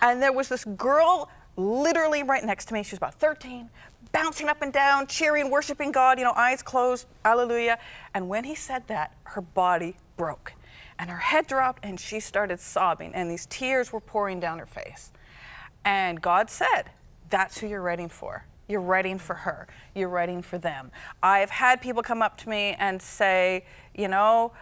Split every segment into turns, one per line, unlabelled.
And there was this girl literally right next to me. She was about 13, bouncing up and down, cheering, worshiping God, you know, eyes closed, hallelujah. And when he said that, her body broke. And her head dropped, and she started sobbing, and these tears were pouring down her face. And God said, that's who you're writing for. You're writing for her. You're writing for them. I've had people come up to me and say, you know,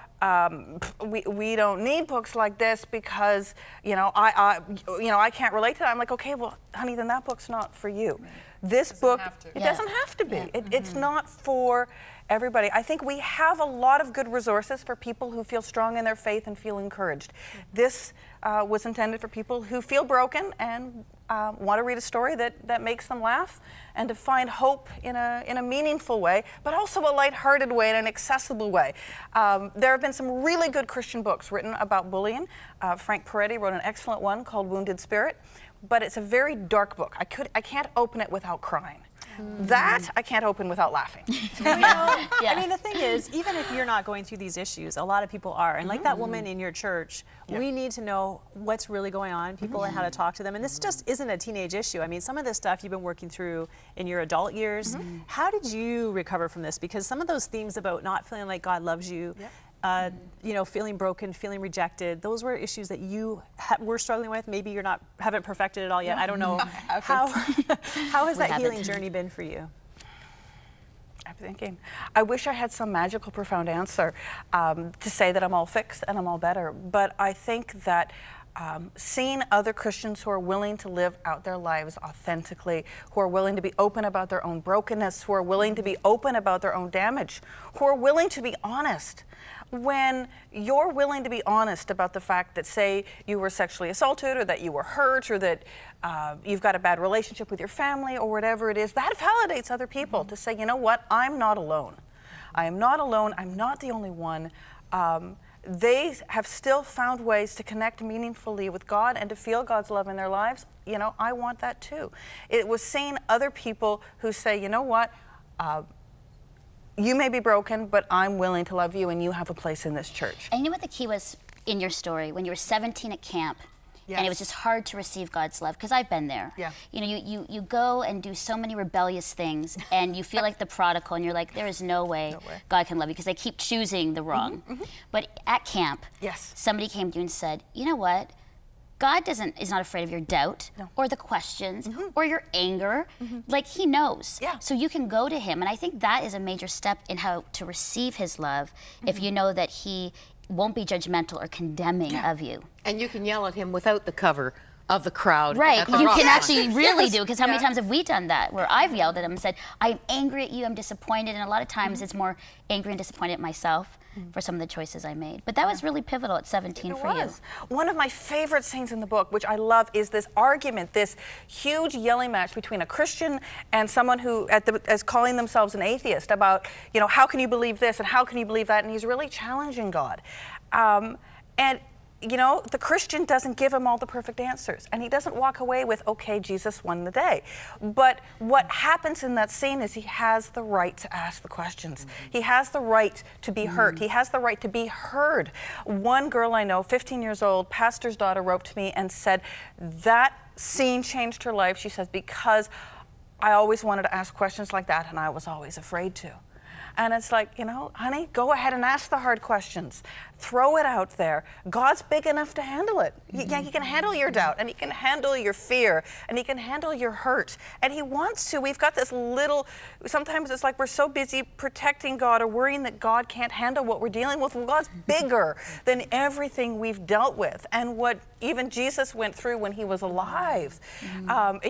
we don't need books like this because, you know, I can't relate to that. I'm like, okay, well, honey, then that book's not for you. Right. This book, it doesn't have to be. Yeah. It's not for everybody. I think we have a lot of good resources for people who feel strong in their faith and feel encouraged. This was intended for people who feel broken and want to read a story that makes them laugh and to find hope in a meaningful way, but also a lighthearted way and an accessible way. There have been some really good Christian books written about bullying. Frank Peretti wrote an excellent one called Wounded Spirit, but it's a very dark book. I can't open it without crying. That I can't open without laughing.
You know, I mean, the thing is, even if you're not going through these issues, a lot of people are. And like that woman in your church, we need to know what's really going on, people and how to talk to them. And this just isn't a teenage issue. I mean, some of this stuff you've been working through in your adult years. How did you recover from this? Because some of those themes about not feeling like God loves you, you know, feeling broken, feeling rejected, those were issues that you were struggling with. Maybe you're haven't perfected it all yet. I don't know. How has that healing journey been for you?
I'm thinking, I wish I had some magical, profound answer to say that I'm all fixed and I'm all better. But I think that seeing other Christians who are willing to live out their lives authentically, who are willing to be open about their own brokenness, who are willing to be open about their own damage, who are willing to be honest. When you're willing to be honest about the fact that, say, you were sexually assaulted or that you were hurt or that you've got a bad relationship with your family or whatever it is, that validates other people to say, you know what, I'm not alone. I am not alone. I'm not the only one. They have still found ways to connect meaningfully with God and to feel God's love in their lives. You know, I want that too. It was seeing other people who say, you know what, you may be broken, but I'm willing to love you and you have a place in this church.
And you know what the key was in your story? When you were 17 at camp, and it was just hard to receive God's love, because I've been there. You know, you go and do so many rebellious things, and you feel like the prodigal, and you're like, there is no way God can love you, because I keep choosing the wrong. But at camp, somebody came to you and said, you know what? God is not afraid of your doubt or the questions or your anger. Like, he knows. So you can go to him. And I think that is a major step in how to receive his love, if you know that he won't be judgmental or condemning of you.
And you can yell at him without the cover of the crowd.
Right, you can actually really do, because how many times have we done that, where I've yelled at him and said, I'm angry at you, I'm disappointed, and a lot of times it's more angry and disappointed at myself for some of the choices I made. But that was really pivotal at 17 for you.
One of my favorite scenes in the book, which I love, is this argument, this huge yelling match between a Christian and someone who is calling themselves an atheist about, you know, how can you believe this and how can you believe that? And he's really challenging God. And you know, the Christian doesn't give him all the perfect answers, and he doesn't walk away with, okay, Jesus won the day. But what happens in that scene is he has the right to ask the questions. He has the right to be hurt. He has the right to be heard. One girl I know, 15 years old, pastor's daughter, wrote to me and said that scene changed her life. She says, because I always wanted to ask questions like that, and I was always afraid to. And it's like, you know, honey, go ahead and ask the hard questions. Throw it out there. God's big enough to handle it. He can handle your doubt, and he can handle your fear, and he can handle your hurt. And he wants to. We've got this little, sometimes it's like we're so busy protecting God or worrying that God can't handle what we're dealing with. Well, God's bigger than everything we've dealt with and what even Jesus went through when he was alive. You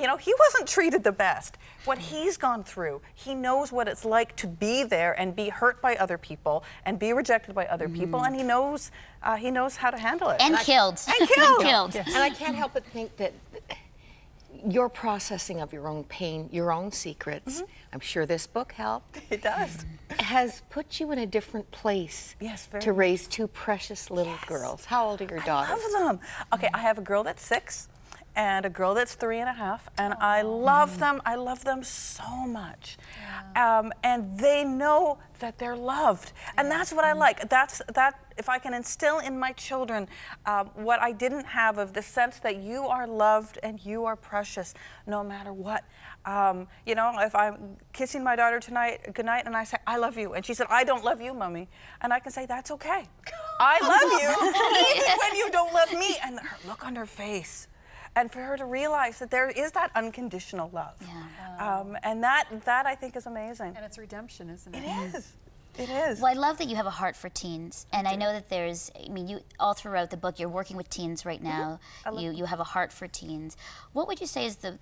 know, he wasn't treated the best. What he's gone through, he knows what it's like to be there and be hurt by other people and be rejected by other people, and he knows how to handle it.
And killed.
And killed.
Killed.
And I can't help but think that your processing of your own pain, your own secrets, I'm sure this book helped.
It does.
Has put you in a different place
very
to raise two precious little girls. How old are your daughters?
I love them. Okay, I have a girl that's 6 and a girl that's 3.5, and I love them. I love them so much. And they know that they're loved. And that's what I like. If I can instill in my children what I didn't have, of the sense that you are loved and you are precious no matter what. You know, if I'm kissing my daughter tonight, goodnight, and I say, I love you, and she said, I don't love you, Mommy. And I can say, that's okay. I love you, even when you don't love me. And her look on her face. And for her to realize that there is that unconditional love. And that I think is amazing.
And it's redemption, isn't it?
It is. It is.
Well, I love that you have a heart for teens, and I know that there's, I mean, you all throughout the book, you're working with teens right now. You have a heart for teens. What would you say is the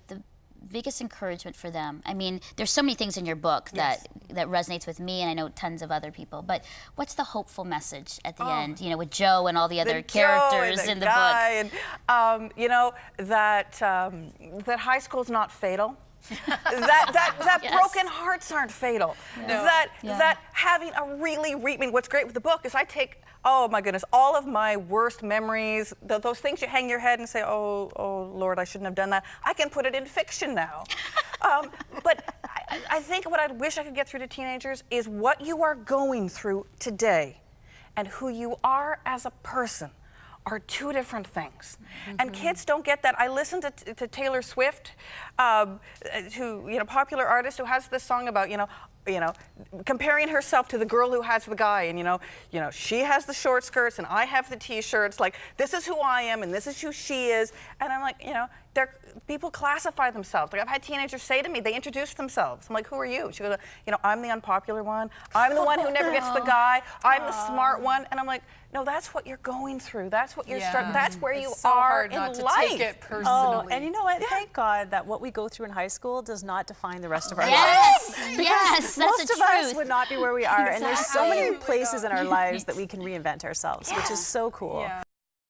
biggest encouragement for them? I mean, there's so many things in your book that resonates with me, and I know tons of other people, but what's the hopeful message at the end, you know, with Joe and all the other characters in the book?
And, you know, that high school's not fatal. that broken hearts aren't fatal. That having a really, I mean, what's great with the book is I take, oh my goodness, all of my worst memories, those things you hang your head and say, oh Lord, I shouldn't have done that. I can put it in fiction now. But I think what I wish I could get through to teenagers is what you are going through today and who you are as a person are two different things. And kids don't get that. I listened to Taylor Swift, who, you know, popular artist, who has this song about, you know, comparing herself to the girl who has the guy, and you know, she has the short skirts and I have the t-shirts. Like, this is who I am and this is who she is. And I'm like, you know, people classify themselves. Like, I've had teenagers say to me, they introduce themselves. I'm like, who are you? She goes, you know, I'm the unpopular one. I'm the one who never gets the guy. I'm the smart one. And I'm like, no, that's what you're going through. That's what you're struggling. That's where you
so
are
hard
in
not
life.
to take it personally.
Oh, and you know what? Thank God that what we go through in high school does not define the rest of our lives.
Yes, that's
Most
the
of
truth.
us would not be where we are, and there's so many places in our lives that we can reinvent ourselves, which is so cool.